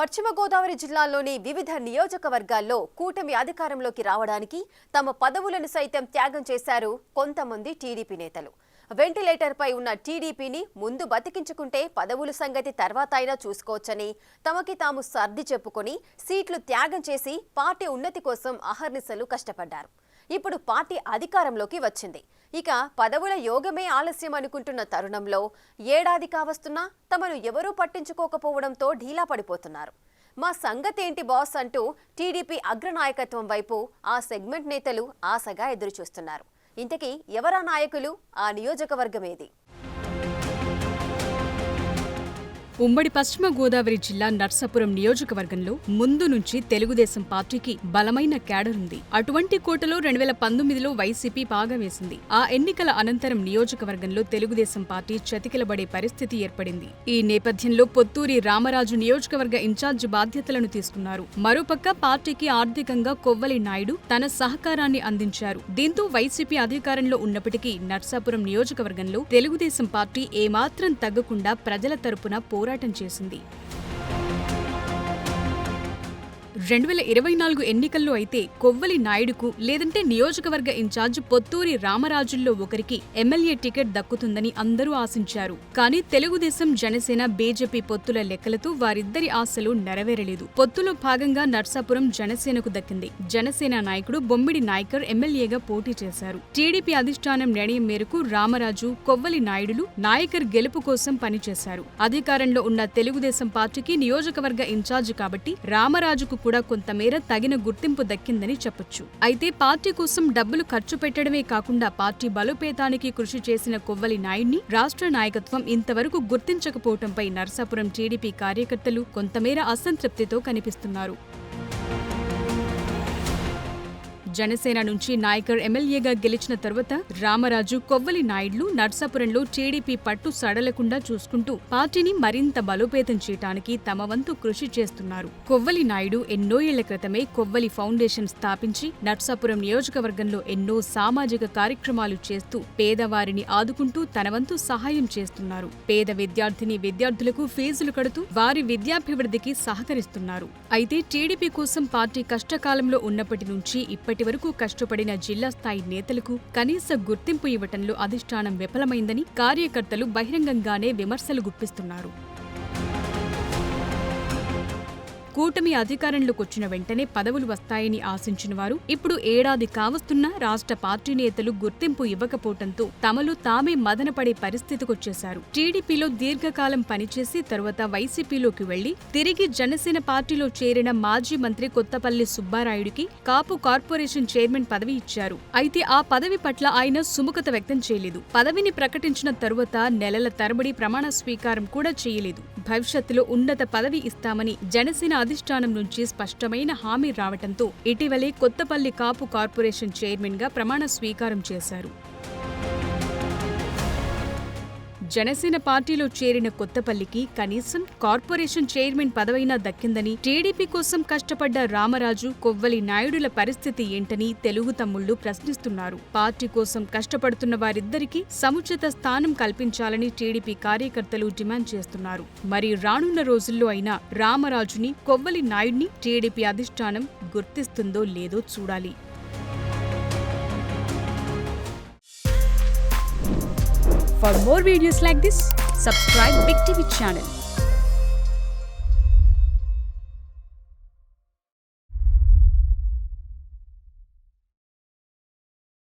పశ్చిమ గోదావరి జిల్లాలోని వివిధ నియోజకవర్గాల్లో కూటమి అధికారంలోకి రావడానికి తమ పదవులను సైతం త్యాగం చేశారు కొంతమంది టీడీపీ నేతలు. వెంటిలేటర్పై ఉన్న టీడీపీని ముందు బతికించుకుంటే పదవుల సంగతి తర్వాత అయినా చూసుకోవచ్చని తమకి తాము సర్ది చెప్పుకొని సీట్లు త్యాగం చేసి పార్టీ ఉన్నతి కోసం అహర్నిశలు కష్టపడ్డారు. ఇప్పుడు పార్టీ అధికారంలోకి వచ్చింది. ఇక పదవుల యోగమే ఆలస్యం అనుకుంటున్న తరుణంలో ఏడాది కావస్తున్నా తమను ఎవరూ పట్టించుకోకపోవడంతో ఢీలా పడిపోతున్నారు. మా సంగతేంటి బాస్ అంటూ టీడీపీ అగ్రనాయకత్వం వైపు ఆ సెగ్మెంట్ నేతలు ఆశగా ఎదురుచూస్తున్నారు. ఇంతకీ ఎవరా నాయకులు, ఆ నియోజకవర్గమేది? ఉమ్మడి పశ్చిమ గోదావరి జిల్లా నర్సాపురం నియోజకవర్గంలో ముందు నుంచి తెలుగుదేశం పార్టీకి బలమైన క్యాడర్ ఉంది. అటువంటి కోటలో 2019లో వైసీపీ పాగా వేసింది. ఆ ఎన్నికల అనంతరం నియోజకవర్గంలో తెలుగుదేశం పార్టీ చతికిలబడే పరిస్థితి ఏర్పడింది. ఈ నేపథ్యంలో పొత్తూరి రామరాజు నియోజకవర్గ ఇన్ఛార్జి బాధ్యతలను తీసుకున్నారు. మరోపక్క పార్టీకి ఆర్థికంగా కొవ్వలి నాయుడు తన సహకారాన్ని అందించారు. దీంతో వైసీపీ అధికారంలో ఉన్నప్పటికీ నర్సాపురం నియోజకవర్గంలో తెలుగుదేశం పార్టీ ఏమాత్రం తగ్గకుండా ప్రజల తరపున పోరాటం చేసింది. 2024 ఎన్నికల్లో అయితే కొవ్వలి నాయుడుకు లేదంటే నియోజకవర్గ ఇన్ఛార్జ్ పొత్తూరి రామరాజుల్లో ఒకరికి ఎమ్మెల్యే టికెట్ దక్కుతుందని అందరూ ఆశించారు. కానీ తెలుగుదేశం, జనసేన, బీజేపీ పొత్తుల లెక్కలతో వారిద్దరి ఆశలు నెరవేరలేదు. పొత్తులో భాగంగా నర్సాపురం జనసేనకు దక్కింది. జనసేన నాయకుడు బొమ్మిడి నాయకర్ ఎమ్మెల్యేగా పోటీ చేశారు. టీడీపీ అధిష్టానం నిర్ణయం మేరకు రామరాజు, కొవ్వలి నాయుడులు నాయకర్ గెలుపు కోసం పనిచేశారు. అధికారంలో ఉన్న తెలుగుదేశం పార్టీకి నియోజకవర్గ ఇన్ఛార్జ్ కాబట్టి రామరాజుకు కూడా కొంతమేర తగిన గుర్తింపు దక్కిందని చెప్పొచ్చు. అయితే పార్టీ కోసం డబ్బులు ఖర్చు పెట్టడమే కాకుండా పార్టీ బలోపేతానికి కృషి చేసిన కొవ్వలి నాయుడిని రాష్ట్ర నాయకత్వం ఇంతవరకు గుర్తించకపోవడంపై నర్సాపురం టీడీపీ కార్యకర్తలు కొంతమేర అసంతృప్తితో కనిపిస్తున్నారు. జనసేన నుంచి నాయకర్ ఎమ్మెల్యేగా గెలిచిన తరువాత రామరాజు, కొవ్వలి నాయుడులు నర్సాపురంలో టీడీపీ పట్టు సడలకుండా చూసుకుంటూ పార్టీని మరింత బలోపేతం చేయడానికి తమ వంతు కృషి చేస్తున్నారు. కొవ్వలి నాయుడు ఎన్నో ఏళ్ల క్రితమే కొవ్వలి ఫౌండేషన్ స్థాపించి నర్సాపురం నియోజకవర్గంలో ఎన్నో సామాజిక కార్యక్రమాలు చేస్తూ పేదవారిని ఆదుకుంటూ తన వంతు సహాయం చేస్తున్నారు. పేద విద్యార్థులకు ఫీజులు కడుతూ వారి విద్యాభివృద్ధికి సహకరిస్తున్నారు. అయితే టీడీపీ కోసం పార్టీ కష్టకాలంలో ఉన్నప్పటి నుంచి ఇప్పటి వరకు కష్టపడిన జిల్లా స్థాయి నేతలకు కనీస గుర్తింపు ఇవ్వటంలో అధిష్టానం విఫలమైందని కార్యకర్తలు బహిరంగంగానే విమర్శలు గుప్పిస్తున్నారు. కూటమి అధికారంలోకొచ్చిన వెంటనే పదవులు వస్తాయని ఆశించిన వారు ఇప్పుడు ఏడాది కావస్తున్నా రాష్ట్ర పార్టీ నేతలు గుర్తింపు ఇవ్వకపోవడంతో తమలో తామే మదనపడే పరిస్థితికొచ్చేశారు. టీడీపీలో దీర్ఘకాలం పనిచేసి తరువాత వైసీపీలోకి వెళ్లి తిరిగి జనసేన పార్టీలో చేరిన మాజీ మంత్రి కొత్తపల్లి సుబ్బారాయుడికి కాపు కార్పొరేషన్ చైర్మన్ పదవి ఇచ్చారు. అయితే ఆ పదవి పట్ల ఆయన సుముఖత వ్యక్తం చేయలేదు. పదవిని ప్రకటించిన తరువాత నెలల తరబడి ప్రమాణ స్వీకారం కూడా చేయలేదు. భవిష్యత్తులో ఉన్నత పదవి ఇస్తామని జనసేన అధిష్టానం నుంచి స్పష్టమైన హామీ రావటంతో ఇటీవలే కొత్తపల్లి కాపు కార్పొరేషన్ చైర్మన్ గా ప్రమాణ స్వీకారం చేశారు. జనసేన పార్టీలో చేరిన కొత్తపల్లికి కనీసం కార్పొరేషన్ చైర్మన్ పదవైనా దక్కిందని, టీడీపీ కోసం కష్టపడ్డ రామరాజు, కొవ్వలి నాయుడుల పరిస్థితి ఏంటని తెలుగు తమ్ముళ్లు ప్రశ్నిస్తున్నారు. పార్టీ కోసం కష్టపడుతున్న వారిద్దరికీ సముచిత స్థానం కల్పించాలని టీడీపీ కార్యకర్తలు డిమాండ్ చేస్తున్నారు. మరి రానున్న రోజుల్లో అయినా రామరాజుని, కొవ్వలి నాయుడిని టీడీపీ అధిష్టానం గుర్తిస్తుందో లేదో చూడాలి. For more videos like this, subscribe Big TV channel.